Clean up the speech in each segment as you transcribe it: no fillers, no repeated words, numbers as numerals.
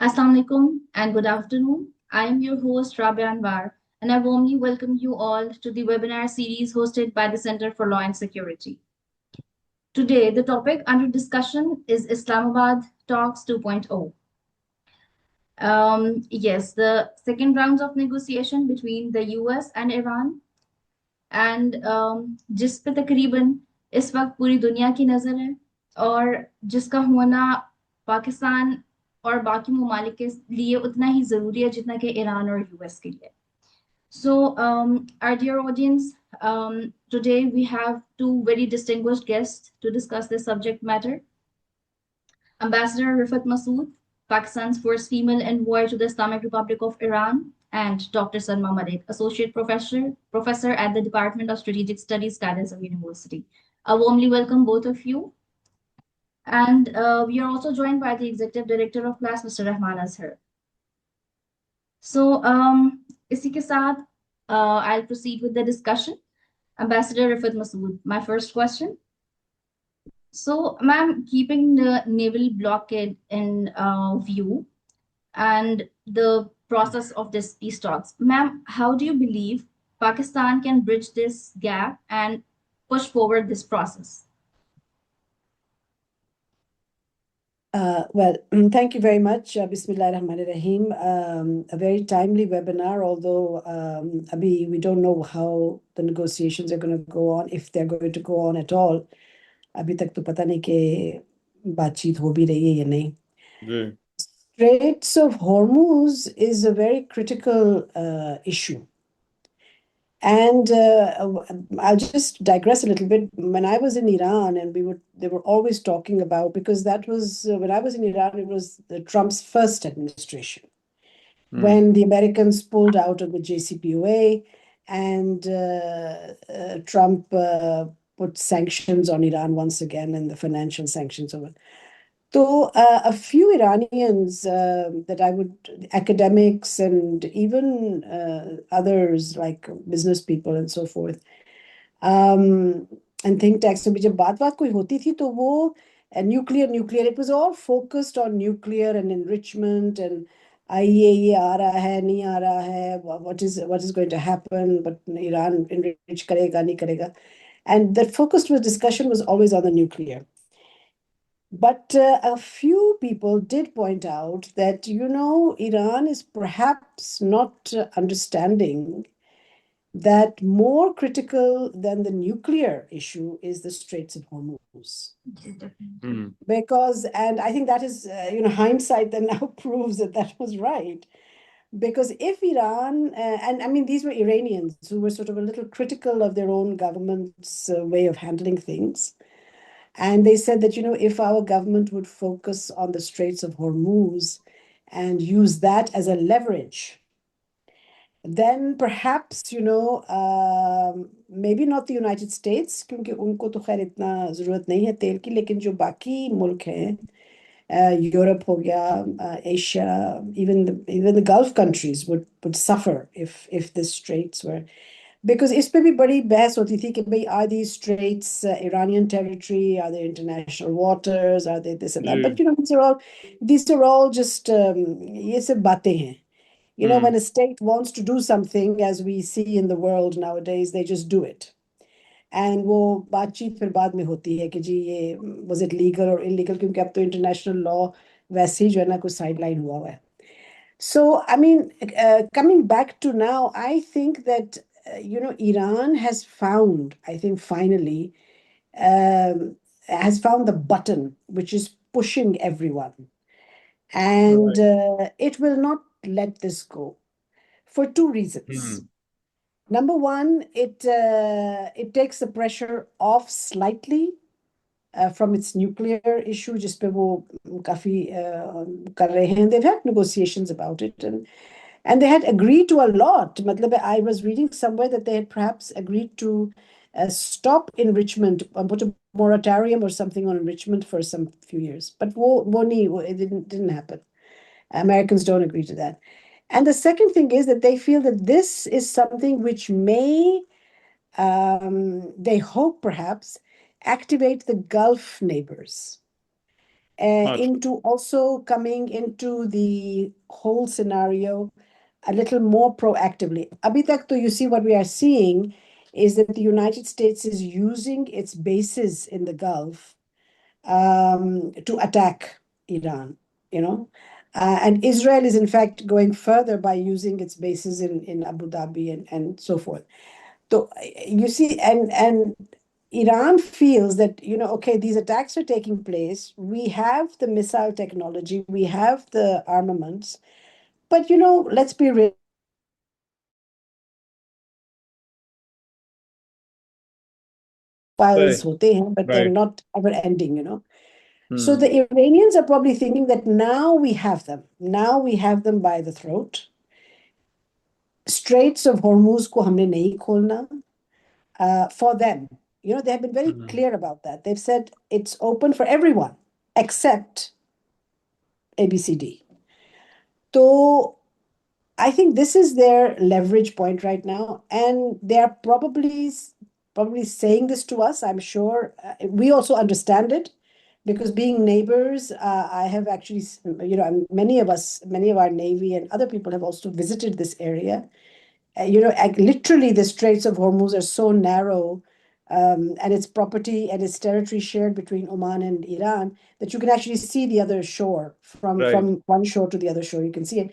Assalamu alaikum and good afternoon. I am your host Rabia Anwar and I warmly welcome you all to the webinar series hosted by the Center for Law and Security. Today, the topic under discussion is Islamabad Talks 2.0. Yes, the second rounds of negotiation between the US and Iran and जिस पे तकरीबन इस वक्त पूरी दुनिया की नज़र है और जिसका होना पाकिस्तान और बाकी ममालिक के लिए उतना ही ज़रूरी है जितना कि ईरान और यूएस के लिए. So, our dear audience, today we have two very distinguished guests to discuss this subject matter. Ambassador Rifat Masood, Pakistan's first female envoy to the Islamic Republic of Iran, and Dr. Salma Malik, Associate Professor at the Department of Strategic Studies, Cadence University. I warmly welcome both of you. And we are also joined by the Executive Director of class, Mr. Rahman Azhar. So, इसी के साथ I'll proceed with the discussion. Ambassador Rifat Masood, my first question. So, ma'am, keeping the naval blockade in view and the process of this peace talks, ma'am, how do you believe Pakistan can bridge this gap and push forward this process? Thank you very much. Bismillah ar-Rahman ar-Rahim. A very timely webinar, although Abhi, we don't know how the negotiations are going to go on, if they're going to go on at all. अभी तक तो पता नहीं कि बातचीत हो भी रही है या नहीं. Straits of Hormuz is a very critical issue. And I'll just digress a little bit. When I was in Iran, and they were always talking about, because that was when I was in Iran, it was Trump's first administration, when the Americans pulled out of the JCPOA, and Trump put sanctions on Iran once again, and the financial sanctions over. So a few Iranians academics and even others like business people and so forth, and think tanks, में जब बात कोई होती थी तो वो nuclear, it was all focused on nuclear and enrichment and IAEA आ रहा है नहीं आ रहा है, what is going to happen, but Iran enrich करेगा नहीं करेगा, and the focused discussion was always on the nuclear. But a few people did point out that, Iran is perhaps not understanding that more critical than the nuclear issue is the Straits of Hormuz. Because, and I think that is, hindsight that now proves that was right. Because if Iran, and I mean, these were Iranians who were sort of a little critical of their own government's way of handling things. And they said that, if our government would focus on the Straits of Hormuz and use that as a leverage, then perhaps, maybe not the United States, क्योंकि उनको तो खैर इतना ज़रूरत नहीं है तेल की, लेकिन जो बाकी मुल्क हैं, Europe हो गया, Asia, even the Gulf countries would suffer if the straits were. Because इस पे भी बड़ी बहस होती थी कि भाई, are these straits Iranian territory? Are they international waters? Are they this and that? But these are all just ये सब बातें हैं. When a state wants to do something, as we see in the world nowadays, they just do it. And वो बातचीत फिर बाद में होती है कि जी ये was it legal or illegal, क्योंकि अब तो international law वैसे ही जो है ना कुछ sideline हुआ है. So, I mean, coming back to now, I think that Iran has found, I think finally, has found the button which is pushing everyone. And it will not let this go for two reasons. Number one, it takes the pressure off slightly from its nuclear issue, जिस पे वो काफी कर रहे हैं. They've had negotiations about it, and they had agreed to a lot. मतलब, I was reading somewhere that they had perhaps agreed to stop enrichment, put a moratorium or something on enrichment for some few years. But it didn't happen. Americans don't agree to that. And the second thing is that they feel that this is something which may, they hope perhaps, activate the Gulf neighbors. हाँ into also coming into the whole scenario a little more proactively. Abhi tak to you see what we are seeing is that the United States is using its bases in the Gulf to attack Iran, you know. And Israel is in fact going further by using its bases in Abu Dhabi and so forth. So you see, and Iran feels that, you know, okay, these attacks are taking place. We have the missile technology, we have the armaments, but you know, let's be real. Files right hote hain, but they're right not ever ending, you know. So hmm the Iranians are probably thinking that now we have them. Now we have them by the throat. Straits of Hormuz ko humne nahi kholna for them. You know, they have been very hmm clear about that. They've said it's open for everyone except ABCD. So I think this is their leverage point right now, and they are probably saying this to us. I'm sure we also understand it because being neighbors, I have actually, you know, many of us, many of our Navy and other people have also visited this area. You know, literally the Straits of Hormuz are so narrow, and it's property and it's territory shared between Oman and Iran that you can actually see the other shore right from one shore to the other shore. You can see it.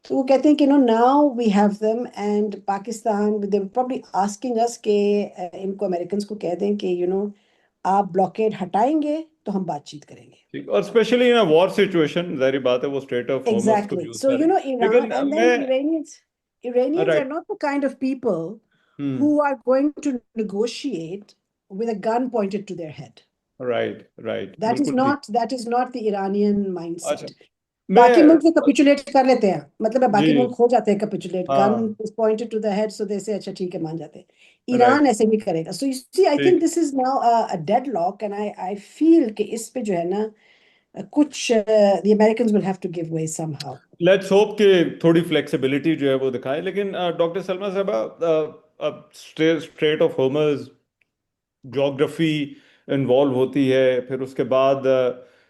तो वो कहते हैं कि now we have them and Pakistan they were probably asking us कि इनको Americans को कह दें कि आप blockade हटाएंगे तो हम बातचीत करेंगे. ठीक और स्पेशली इन वॉर सिचुएशन जारी बात है वो स्ट्रेट ऑफ हॉर्मस को Exactly. यूज So करें Iran लेकिन and then मैं Iranians are right not the kind of people hmm who are going to negotiate with a gun pointed to their head. Right right That is बिल्कुल ठीक not the Iranian अच्छा mindset. बाकी मैं मुल्क तो capitulate कर लेते हैं मतलब है जी बाकी मुल्क हो जाते हैं कैपिचुलेट गन हाँ is pointed to the head so they say अच्छा ठीक है मान जाते हैं ईरान राइट ऐसे नहीं करेगा so you see I think ठीक this is now a deadlock and I feel कि इस पे जो है ना कुछ the Americans will have to give way somehow. Let's hope कि थोड़ी फ्लेक्सिबिलिटी जो है वो दिखाएं लेकिन डॉक्टर सलमा साहबा अब स्ट्रेट ऑफ हॉर्मस जोग्राफी इन्वॉल्व होती है फिर उसके बाद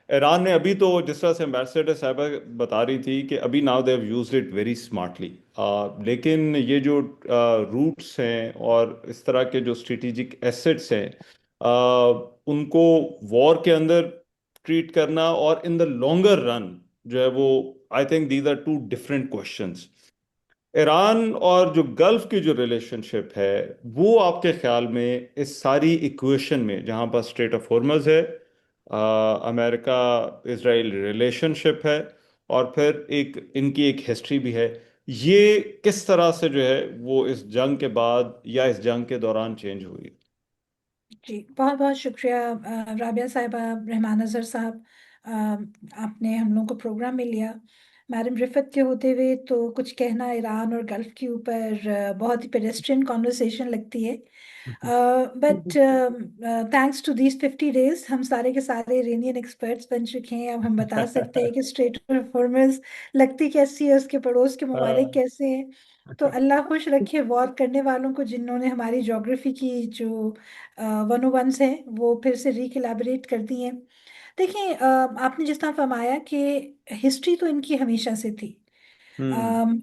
ईरान ने अभी तो जिस तरह से एम्बेसडर साहबा बता रही थी कि अभी now they have used it very smartly लेकिन ये जो रूट्स हैं और इस तरह के जो स्ट्रेटेजिक एसेट्स हैं उनको वॉर के अंदर ट्रीट करना और इन द लॉन्गर रन जो है वो I think these are two different questions Iran और जो गल्फ की जो रिलेशनशिप है वो आपके ख्याल में इस सारी इक्वेशन में जहां पर स्ट्रेट ऑफ हॉर्मज है अमेरिका इसराइल रिलेशनशिप है और फिर एक इनकी एक हिस्ट्री भी है ये किस तरह से जो है वो इस जंग के बाद या इस जंग के दौरान चेंज हुई जी बहुत बहुत शुक्रिया राबिया साहिबा रहमान अजहर साहब आपने हम लोग को प्रोग्राम में लिया मैडम रिफत के होते हुए तो कुछ कहना ईरान और गल्फ के ऊपर बहुत ही पेडेस्ट्रियन कॉन्वर्सेशन लगती है but thanks to these 50 days हम सारे के सारे इरानियन एक्सपर्ट्स बन चुके हैं अब हम बता सकते हैं कि स्ट्रेट ऑफ हॉर्मज़ लगती कैसी है उसके पड़ोस के ममालिक हाँ कैसे हैं तो अल्लाह खुश रखे वॉर करने वालों को जिन्होंने हमारी ज्योग्राफी की जो 101s हैं वो फिर से रिकलैबोरेट कर दी हैं देखिए आपने जिस तरह फरमाया कि हिस्ट्री तो इनकी हमेशा से थी हम्म अम,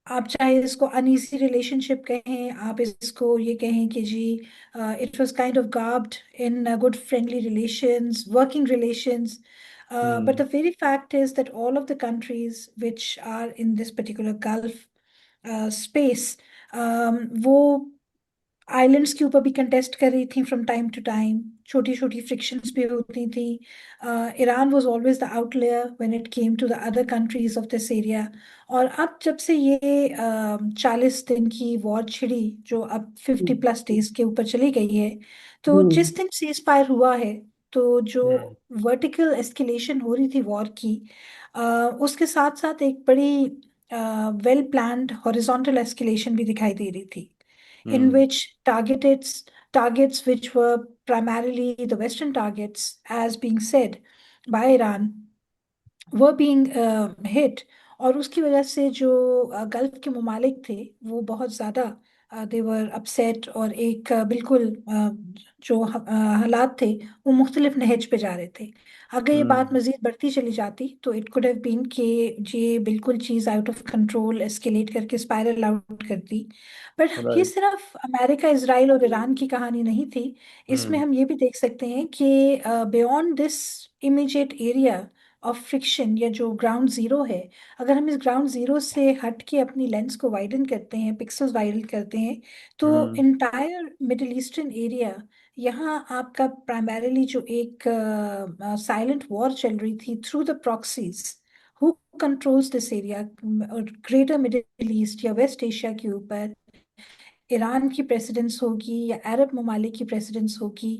आप चाहे इसको अनईजी रिलेशनशिप कहें आप इसको ये कहें कि जी it was kind of garbed in good friendly relations working relations but hmm the very fact is that all of the countries which are in this particular Gulf space वो islands के ऊपर भी कंटेस्ट कर रही थी from time to time छोटी छोटी frictions भी होती थी Iran was always the outlier when it came to the other countries of this area और अब जब से ये 40 दिन की वॉर छिड़ी जो अब 50+ डेज के ऊपर चली गई है तो हम्म जिस दिन सीज फायर हुआ है तो जो हम्म वर्टिकल एस्केलेशन हो रही थी वॉर की उसके साथ साथ एक बड़ी वेल प्लान्ड हॉरिजॉन्टल एस्केलेशन भी दिखाई दे रही थी in hmm which targets which were primarily the Western targets, as being said by Iran, were being hit और उसकी वजह से जो गल्फ के ममालिक थे वो बहुत ज़्यादा दे वर अपसेट, और एक बिल्कुल जो हालात थे वो मुख्तलिफ नहज पे जा रहे थे। अगर ये बात हम्म। मजीद बढ़ती चली जाती तो इट कुड हैव बीन कि ये बिल्कुल चीज़ आउट ऑफ कंट्रोल एस्केलेट करके स्पाइरल आउट कर दी। बट ये राइट। सिर्फ अमेरिका, इसराइल और ईरान की कहानी नहीं थी। इसमें हम्म। हम ये भी देख सकते हैं कि beyond this immediate area of friction, या जो ग्राउंड जीरो है, अगर हम इस ग्राउंड जीरो से हट के अपनी लेंस को वाइडन करते हैं, पिक्सल्स वाइडन करते हैं, तो हम्म। इंटायर मिडिल ईस्टर्न एरिया, यहाँ आपका प्राइमरीली जो एक साइलेंट वॉर चल रही थी through the proxies, who controls this area, greater middle east या वेस्ट एशिया के ऊपर ईरान की प्रेसिडेंस होगी या अरब ममालिक की प्रेसिडेंस होगी।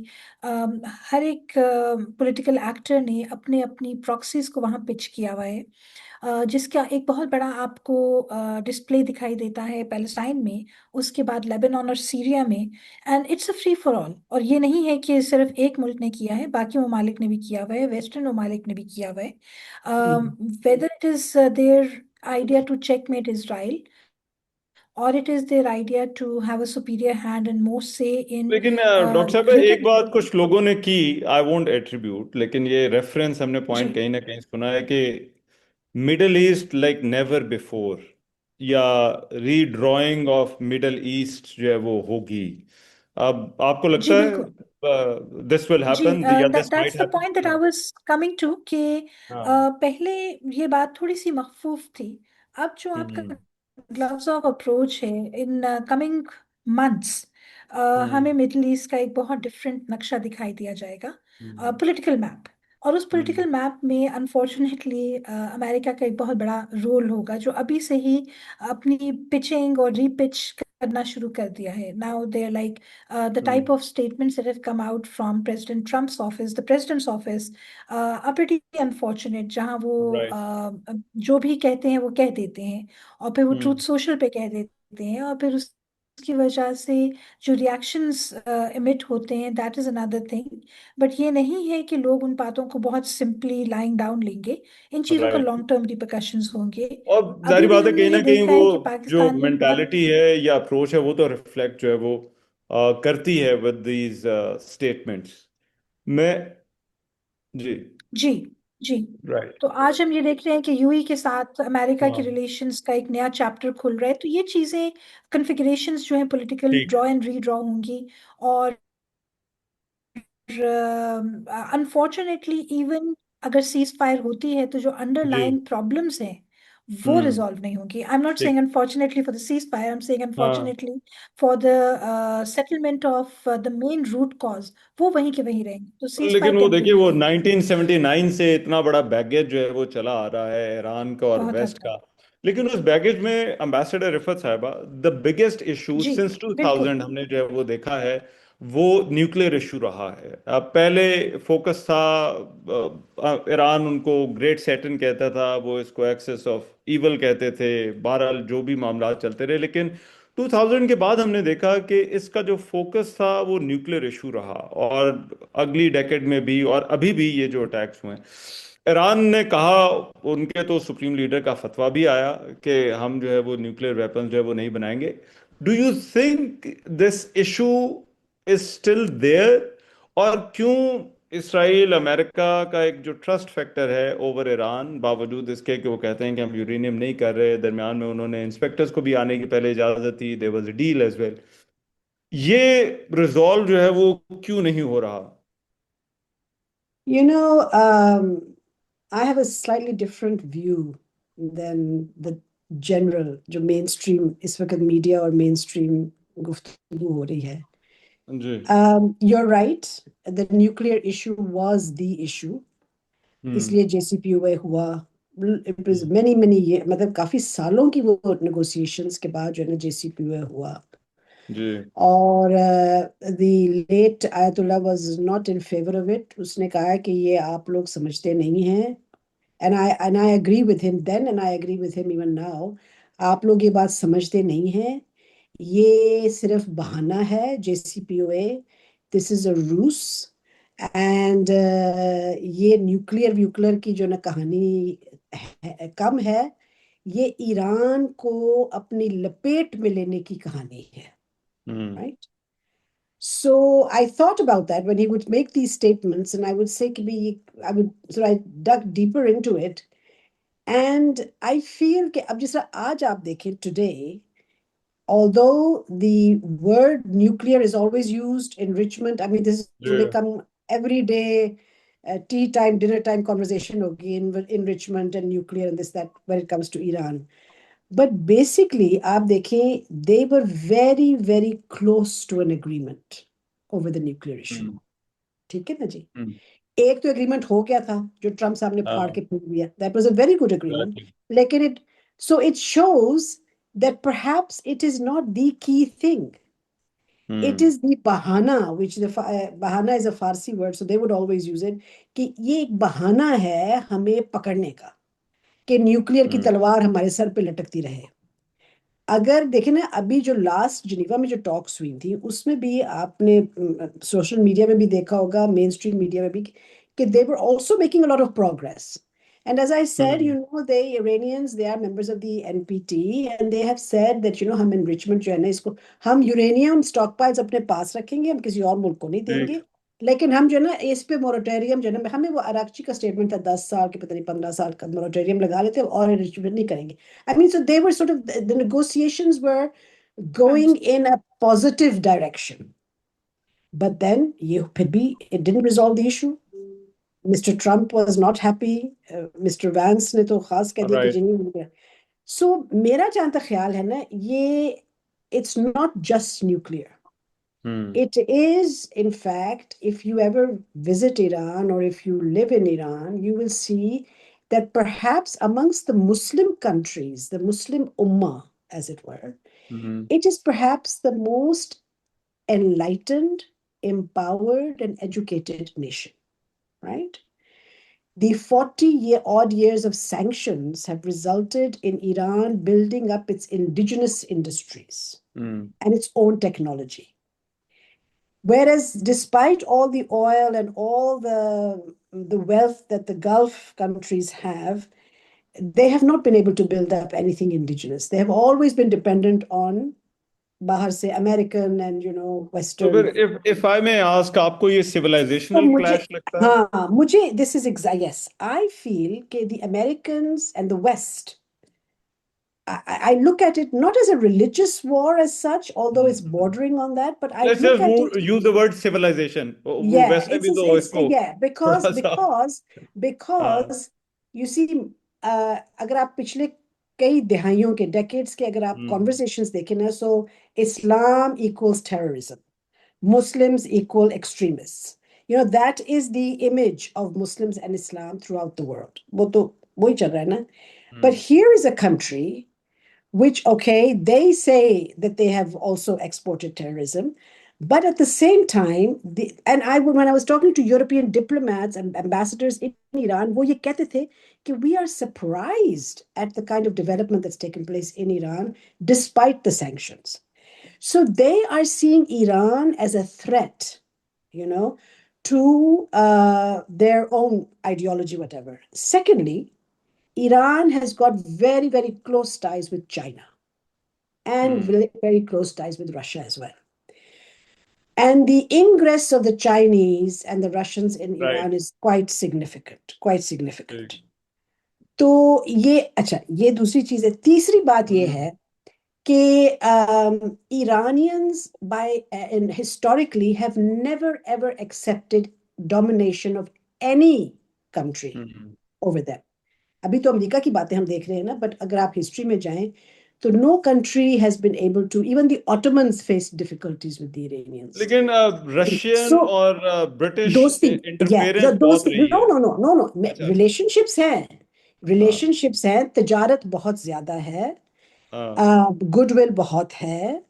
हर एक पॉलिटिकल एक्टर ने अपने अपनी प्रॉक्सीज को वहाँ पिच किया हुआ है, जिसका एक बहुत बड़ा आपको डिस्प्ले दिखाई देता है पैलेस्टाइन में, उसके बाद लेबनान और सीरिया में। And it's a free for all, और ये नहीं है कि सिर्फ एक मुल्क ने किया है, बाकी ममालिक ने भी किया हुआ है, वेस्टर्न ममालिक ने भी किया हुआ है। Whether it is their idea to checkmate Israel, or it is their idea to have a superior hand and more say in लेकिन डॉक्टर साहब greater एक बात कुछ लोगों ने की, आई वोंट एट्रीब्यूट, लेकिन ये रेफरेंस हमने जी पॉइंट कहीं ना कहीं सुना है कि middle east like never before, या रीड्राइंग ऑफ मिडल ईस्ट जो है वो होगी। अब आपको जी लगता है बिल्कुल। दिस विल जी हैपन या this that's might the point that I happen? Was coming to कि हाँ। पहले ये बात थोड़ी सी मखफूफ थी। अब जो आपका हम्म। ग्लव्स ऑफ अप्रोच है इन कमिंग मंथ्स, हम्म। हमें मिडिल ईस्ट का एक बहुत डिफरेंट नक्शा दिखाई दिया जाएगा, हम्म। Political map. और उस हम्म। पॉलिटिकल मैप में अनफॉर्चुनेटली अमेरिका का एक बहुत बड़ा रोल होगा, जो अभी से ही अपनी पिचिंग और रीपिच करना शुरू कर दिया है। Now they are like the type हम्म। of statements that have come out from President Trump's office, the president's office, are pretty unfortunate, जहाँ वो राइट। जो भी कहते हैं वो कह देते हैं, और फिर वो हम्म। ट्रूथ सोशल पे कह देते हैं, और फिर उसकी वजह से जो रिएक्शंस इमिट होते हैं, that is another thing. But ये नहीं है कि लोग उन बातों को बहुत सिंपली लाइंग डाउन लेंगे, इन चीज़ों का राइट। लॉन्ग टर्म रिpercussions होंगे। और जारी अभी भी बात है हमने कहीं ये ना कहीं देखा वो है कि जो पाकिस्तान में बहुत मेंटालिटी है या अप्रोच है वो तो रिफ्लेक्ट जो है वो करती है विद दीज स्टेटमेंट्स में। जी। जी जी। राइट। तो आज हम ये देख रहे हैं कि यूएई के साथ अमेरिका के हाँ। रिलेशंस का एक नया चैप्टर खुल रहा है, तो ये चीजें, कन्फिगरेशंस जो है पॉलिटिकल, ठीक। ड्रॉ एंड रीड्रॉ होंगी। और अनफॉर्चुनेटली इवन अगर सीज फायर होती है तो जो जी। अंडरलाइंग प्रॉब्लम्स हैं वो हम्म। रिजॉल्व नहीं होंगी। आई एम नॉट सेइंग ठीक। Unfortunately for the ceasefire, I am saying हाँ। Unfortunately for the settlement of the main root cause, वो वहीं के वहीं रहेंगे, तो सीज फायर लेकिन वो देखिए टेम्पररी वो है 1979 से इतना बड़ा बैगेज जो है वो चला आ रहा है ईरान का और बहुत हद वेस्ट तक। का। लेकिन उस बैगेज में एम्बेसडर रिफत साहिबा, द बिगेस्ट इशू जी सिंस बिल्कुल। 2000 हमने जो है वो देखा है वो न्यूक्लियर इशू रहा है। अब पहले फोकस था ईरान उनको ग्रेट सैटर्न कहता था, वो इसको एक्सेस ऑफ इवल कहते थे, बहरहाल जो भी मामला चलते रहे। लेकिन 2000 के बाद हमने देखा कि इसका जो फोकस था वो न्यूक्लियर इशू रहा, और अगली डेकेड में भी और अभी भी ये जो अटैक्स हुए हैं, ईरान ने कहा, उनके तो सुप्रीम लीडर का फतवा भी आया कि हम जो है वो न्यूक्लियर वेपन जो है वो नहीं बनाएंगे। Do you think this issue is still there? और क्यों इसराइल अमेरिका का एक जो ट्रस्ट फैक्टर है ओवर ईरान, बावजूद इसके कि वो कहते हैं कि हम यूरेनियम नहीं कर रहे, दरमियान में उन्होंने इंस्पेक्टर्स को भी आने की पहले इजाजत दी, there was a deal as well, ये रिजॉल्व जो है वो क्यों नहीं हो रहा? You know, I have a slightly different view than the general, जो mainstream इस वक्त मीडिया और mainstream गुफ्तगू हो रही है. जी। You're right. The nuclear issue was the issue. हम्म। इसलिए JCPOA हुआ. It was hmm. many years, मतलब काफी सालों की वो negotiations के बाद जो है ना JCPOA हुआ. जी। और the late Ayatollah was not in favor of it. उसने कहा कि ये आप लोग समझते नहीं हैं. And I agree with him then, and I agree with him even now. आप लोग ये बात समझते नहीं हैं. ये सिर्फ बहाना है JCPOA. This is a ruse. And ये न्यूक्लियर व्यूक्लियर की जो ना कहानी कम है. ये ईरान को अपनी लपेट में लेने की कहानी है. Hmm. right? So I thought about that when he would make these statements, and I would say, so I dug deeper into it, and I feel कि अब जिस तरह आज आप देखें today, although the word nuclear is always used, enrichment, I mean, this will Yeah. become everyday tea time, dinner time conversation होगी enrichment and nuclear and this, that, when it comes to Iran. But basically, आप देखें, they were very, very close to an agreement over the nuclear issue. Hmm. ठीक है ना जी? Hmm. एक तो agreement हो गया था जो ट्रम्प साहब ने फाड़ के फेंक दिया. That was a very good agreement. Exactly. लेकिन it shows that perhaps it is not the key thing. It Hmm. is the bahana, which bahana is a Farsi word, so they would always use it, कि ये एक बहाना है हमें पकड़ने का, कि न्यूक्लियर की Hmm. तलवार हमारे सर पे लटकती रहे. अगर देखें ना, अभी जो लास्ट जिनीवा में जो टॉक्स हुई थी, उसमें भी आपने सोशल मीडिया में भी देखा होगा, मेन स्ट्रीम मीडिया में भी, कि they were also making a lot of progress. And as I said, Hmm. you know, the Iranians, they are members of the NPT, and they have said that, you know, हम enrichment जो है ना, इसको हम uranium स्टॉकपाइल्स अपने पास रखेंगे, हम किसी और मुल्क को नहीं ठीक. देंगे. लेकिन हम जो है ना, इस पे मोरेटोरियम जो है ना, हमें वो अराक्ची का स्टेटमेंट था 10 साल के, पता नहीं 15 साल का मोरेटोरियम लगा लेते हैं और enrichment नहीं करेंगे. I mean, so they were sort of, the negotiations were going in a positive direction. But then it didn't resolve the issue. Mr. Trump was not happy. Mr. Vance ने तो खास कह दिया कि Right. जी नहीं हो गया. So मेरा जहाँ तक ख्याल है ना, ये it's not just nuclear. Hmm. It is, in fact, if you ever visit Iran or if you live in Iran, you will see that perhaps amongst the Muslim countries, the Muslim Ummah, as it were, Hmm. it is perhaps the most enlightened, empowered, and educated nation, right? The 40-odd years of sanctions have resulted in Iran building up its indigenous industries Hmm. and its own technology. Whereas, despite all the oil and all the wealth that the Gulf countries have, they have not been able to build up anything indigenous. They have always been dependent on बाहर से American and, you know, तो Western. फिर if I may ask, आपको ये तो civilizational मुझे, clash लगता है? हाँ, मुझे, this is exact, yes. I feel that the Americans and the West, I look at it not as a religious war as such, although it's bordering on that, but I Let's look just at it. use the word civilization. वो Yeah, वैसे भी तो it's इसको yeah, थोड़ा सा because you see, अगर आप पिछले कई दिहाइयों के decades के अगर आप conversations देखें ना, so Islam equals terrorism, Muslims equal extremists. You know, that is the image of Muslims and Islam throughout the world. वो तो वही चल रहा है ना. But here is a country which, okay, they say that they have also exported terrorism, but at the same time, when I was talking to European diplomats and ambassadors in Iran, वो ये कहते थे कि we are surprised at the kind of development that's taken place in Iran despite the sanctions. So they are seeing Iran as a threat, you know, to their own ideology, whatever. Secondly, Iran has got very, very close ties with China and very, very close ties with Russia as well. And the ingress of the Chinese and the Russians in Iran is quite significant, quite significant. तो ये अच्छा, ये दूसरी चीज है. तीसरी बात ये है कि Iranians and historically have never ever accepted domination of any country over them. अभी तो अमेरिका की बातें हम देख रहे हैं ना, बट अगर आप हिस्ट्री में जाएं तो no country has been able to, even the Ottomans faced difficulties with the Iranians. लेकिन रशियन So, और ब्रिटिश दोस्ती, yeah, इंटरफेरेंस बहुत दोस्ती, रही है. no, अच्छा. relationships हैं, तजारत बहुत ज्यादा है, गुडविल बहुत है,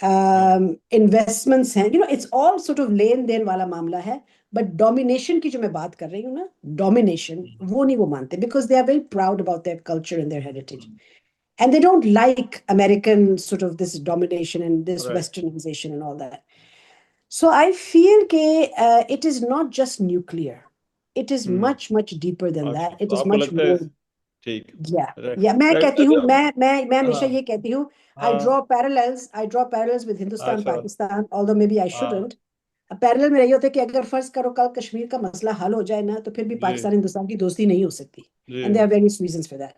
इन्वेस्टमेंट्स हैं, you know, it's all sort of लेन देन वाला मामला है. बट डोमिनेशन की जो मैं बात कर रही हूँ ना, डोमिनेशन, वो नहीं वो मानते, because they are very proud about their culture and their heritage. And they don't like American sort of this domination and this westernization and all that. So I feel that it is not just nuclear. It is much, much deeper than that. It is आपको much लगता है more. ठीक। या right या मैं right. कहती हूँ, अच्छा। मैं हमेशा हाँ ये कहती हूँ, हाँ। I draw parallels with Hindustan अच्छा। Pakistan, although maybe I हाँ शुडंट। पैरेलल में यही होता है कि अगर फर्ज करो कल कश्मीर का मसला हल हो जाए ना, तो फिर भी जी पाकिस्तान हिंदुस्तान की दोस्ती नहीं हो सकती। जी। And there are various reasons for that.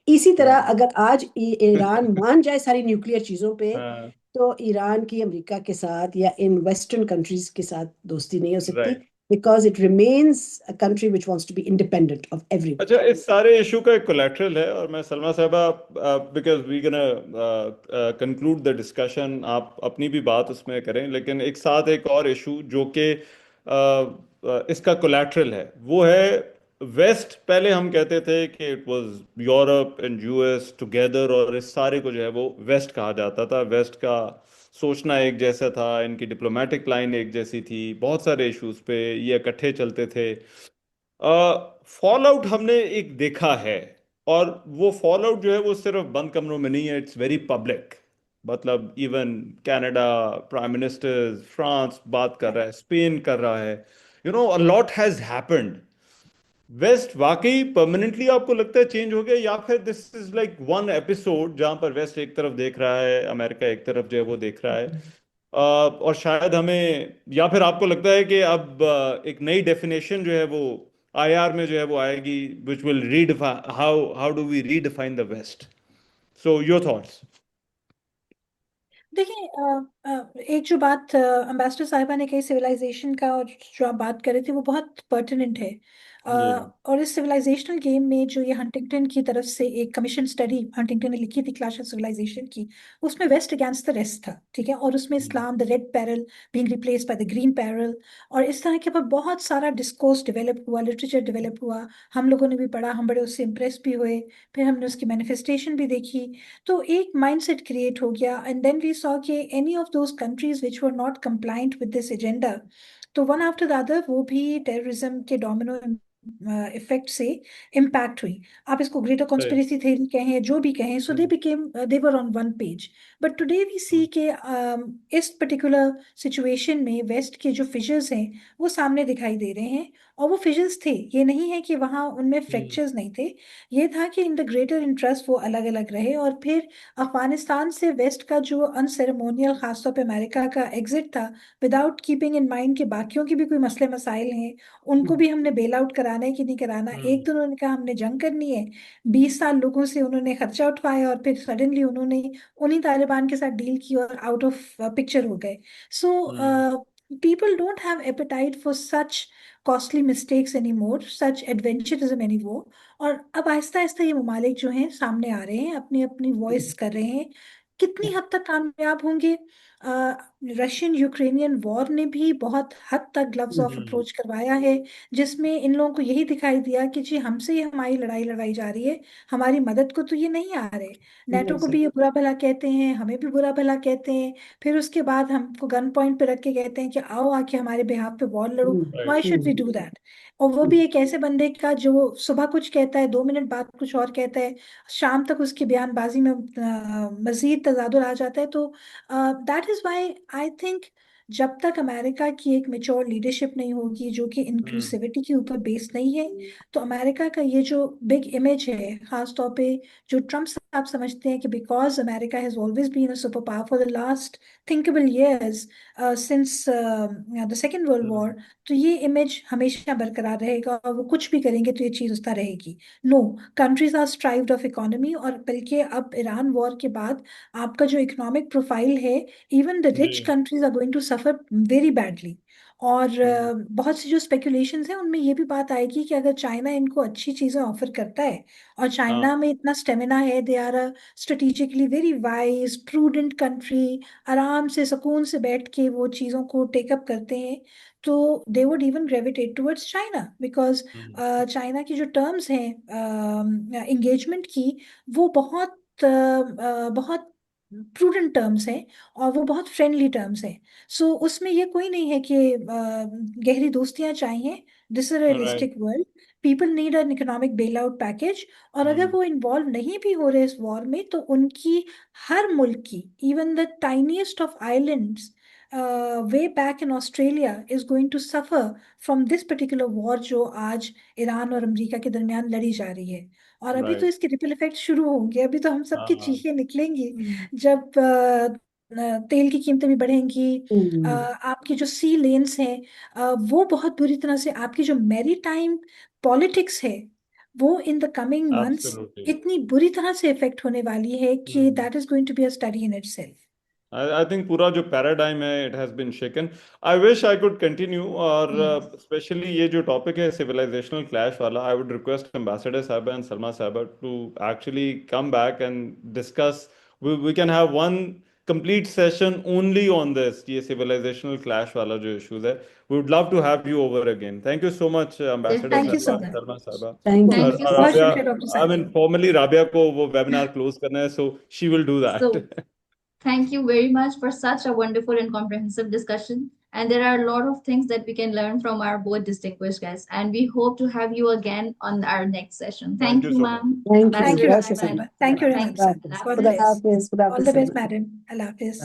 इसी तरह हाँ अगर आज ईरान मान जाए सारी न्यूक्लियर चीजों पे, हाँ। तो ईरान की अमेरिका के साथ या इन वेस्टर्न कंट्रीज के साथ दोस्ती नहीं हो सकती, right. Because it remains a country which wants to be independent of अच्छा, एवरीबडी। इस सारे इशू का एक कोलेटरल है, और मैं सलमा साहबा, because we gonna conclude the discussion, आप अपनी भी बात उसमें करें, लेकिन एक साथ एक और इशू जो कि इसका कोलेटरल है, वो है वेस्ट। पहले हम कहते थे कि it was Europe and US together, और इस सारे को जो है वो वेस्ट कहा जाता था। वेस्ट का सोचना एक जैसा था, इनकी डिप्लोमेटिक लाइन एक जैसी थी, बहुत सारे इश्यूज पे ये इकट्ठे चलते थे। फॉल आउट हमने एक देखा है, और वो फॉल आउट जो है वो सिर्फ बंद कमरों में नहीं है, इट्स वेरी पब्लिक। मतलब even Canada, prime minister France बात कर रहा है, स्पेन कर रहा है, you know a lot has happened. West वाकई परमानेंटली आपको लगता है चेंज हो गया, या फिर this is like one episode जहां पर वेस्ट एक तरफ देख रहा है, अमेरिका एक तरफ जो है वो देख रहा है, और शायद हमें, या फिर आपको लगता है कि अब एक नई डेफिनेशन जो है वो आईआर में जो है वो आएगी, which will redefine how how do we redefine the West. So your thoughts. देखिए, एक जो बात एम्बेसडर साहिबा ने कही सिविलाइजेशन का, और जो आप बात कर रहे थे वो बहुत पर्टिनेंट है। जी और इस सिविलाइजेशनल गेम में जो ये हंटिंगटन की तरफ से एक कमीशन स्टडी हंटिंगटन ने लिखी थी, क्लैश ऑफ सिविलाइजेशन की, उसमें वेस्ट अगेंस्ट द रेस्ट था, ठीक है, और उसमें Islam, the red peril being replace by the green peril, और इस तरह के ऊपर बहुत सारा डिस्कोर्स डेवलप हुआ, लिटरेचर डेवलप हुआ। हम लोगों ने भी पढ़ा, हम बड़े उससे इम्प्रेस भी हुए, फिर हमने उसकी मैनिफेस्टेशन भी देखी। तो एक माइंडसेट क्रिएट हो गया, एंड देन वी सॉ कि any of those countries which were not compliant with this agenda, तो वन आफ्टर द अदर वो भी टेररिज्म के डोमिनो इफेक्ट से इम्पैक्ट हुई। आप इसको ग्रेटर सही। कॉन्स्पिरेसी थ्योरी कहें, जो भी कहें, so they became, they were on one page. But today we see के इस पर्टिकुलर सिचुएशन में वेस्ट के जो फिशर्स हैं वो सामने दिखाई दे रहे हैं, और वो फिशर्स थे, ये नहीं है कि वहाँ उनमें फ्रैक्चर्स नहीं थे। ये था कि इन द ग्रेटर इंटरेस्ट वो अलग अलग रहे, और फिर अफगानिस्तान से वेस्ट का जो अनसेरेमोनियल, खासतौर पे अमेरिका का एग्जिट था, विदाउट कीपिंग इन माइंड कि बाकियों की भी कोई मसले मसाइल हैं, उनको भी हमने बेल आउट कराना है कि नहीं कराना। एक दिन उन्होंने कहा हमने जंग करनी है, 20 साल लोगों से उन्होंने खर्चा उठवाया, और फिर सडनली उन्होंने उन्हीं तालिबान के साथ डील की और आउट ऑफ पिक्चर हो गए। सो people don't have appetite for such costly mistakes anymore, such adventurism anymore। और अब आहिस्ता आहिस्ता ये ममालिक जो हैं सामने आ रहे हैं, अपनी अपनी वॉइस कर रहे हैं। कितनी हद तक कामयाब होंगे? रशियन यूक्रेनियन वॉर ने भी बहुत हद तक ग्लव्स ऑफ अप्रोच करवाया है, जिसमें इन लोगों को यही दिखाई दिया कि जी हमसे ही हमारी लड़ाई लड़ाई जा रही है, हमारी मदद को तो ये नहीं आ रहे। नेटो को भी ये बुरा भला कहते हैं, हमें भी बुरा भला कहते हैं, फिर उसके बाद हमको गन पॉइंट पे रख के कहते हैं कि आओ आके हमारे बिहाफ पे वॉर लड़ो। Right. Why should we do that? और वो भी एक ऐसे बंदे का जो सुबह कुछ कहता है, 2 मिनट बाद कुछ और कहता है, शाम तक उसकी बयानबाजी में मजीद तजादुर आ जाता है। तो that is why I think जब तक अमेरिका की एक मेच्योर लीडरशिप नहीं होगी जो कि इंक्लूसिविटी के ऊपर बेस्ड नहीं है, तो अमेरिका का ये जो बिग इमेज है, खास तौर पे जो ट्रम्प साहब समझते हैं कि because America has always been a super power for the last thinkable years since the second world war, तो ये इमेज हमेशा बरकरार रहेगा, और वो कुछ भी करेंगे तो ये चीज उस तरह रहेगी। No, countries are strived of economy, और बल्कि अब ईरान वॉर के बाद आपका जो इकोनॉमिक प्रोफाइल है, इवन द रिच जी। Countries are going to suffer very badly. और बहुत सी जो स्पेकुलेशंस हैं उनमें ये भी बात आएगी कि अगर चाइना इनको अच्छी चीजें ऑफर करता है, और हाँ। चाइना में इतना स्टेमिना है, they are a strategically very wise prudent country, आराम से सुकून से बैठ के वो चीज़ों को टेकअप करते हैं, तो they would even gravitate towards China, because China की जो टर्म्स हैं इंगेजमेंट की, वो बहुत प्रूडेंट टर्म्स हैं, और वो बहुत फ्रेंडली टर्म्स हैं। सो उसमें ये कोई नहीं है कि गहरी दोस्तियां चाहिए। This is right. Realistic world, people need an economic bail out package, और अगर वो इन्वॉल्व नहीं भी हो रहे इस वॉर में, तो उनकी हर मुल्क की, even the tiniest of islands way back in Australia is going to suffer from this particular war जो आज ईरान और अमेरिका के दरमियान लड़ी जा रही है। और अभी तो राइट। इसके रिपल इफेक्ट शुरू होंगे, अभी तो हम सबकी हाँ। चीखें निकलेंगी जब तेल की कीमतें भी बढ़ेंगी। आपकी जो सी लेन्स हैं वो बहुत बुरी तरह से, आपकी जो मैरी टाइम पॉलिटिक्स है वो in the coming months absolutely. इतनी बुरी तरह से इफेक्ट होने वाली है कि that is going to be a study in itself. I think पूरा जो पैराडाइम है, it has been shaken. I wish I could continue, और especially ये जो टॉपिक है सिविलाइजेशनल क्लैश वाला, I would request Ambassador Sahiba and Salma Sahiba to actually come back and discuss. We can have one complete session only on this, ये civilizational clash वाला जो issues है. We would love to have you over again. Thank you so much, Ambassador thank you Sahiba so and much. Salma Sahiba. Thank you. Thank you और so बहुत Rabia, शुक्रिया doctor I mean साहिबा। formally Rabia को वो webinar close करना है, so she will do that. So, thank you very much for such a wonderful and comprehensive discussion. And there are a lot of things that we can learn from our both distinguished guests. And we hope to have you again on our next session. Thank Thank you you, so much. ma'am. Thank you. Thank you Ambassador doctor Gracias. Sahiba and साहिबा, thank you very thank much you. Sir. Allah God Khuda Hafiz. Bless. Hafiz. Khuda all Hafiz. The best Salma. Madam, Allah Hafiz.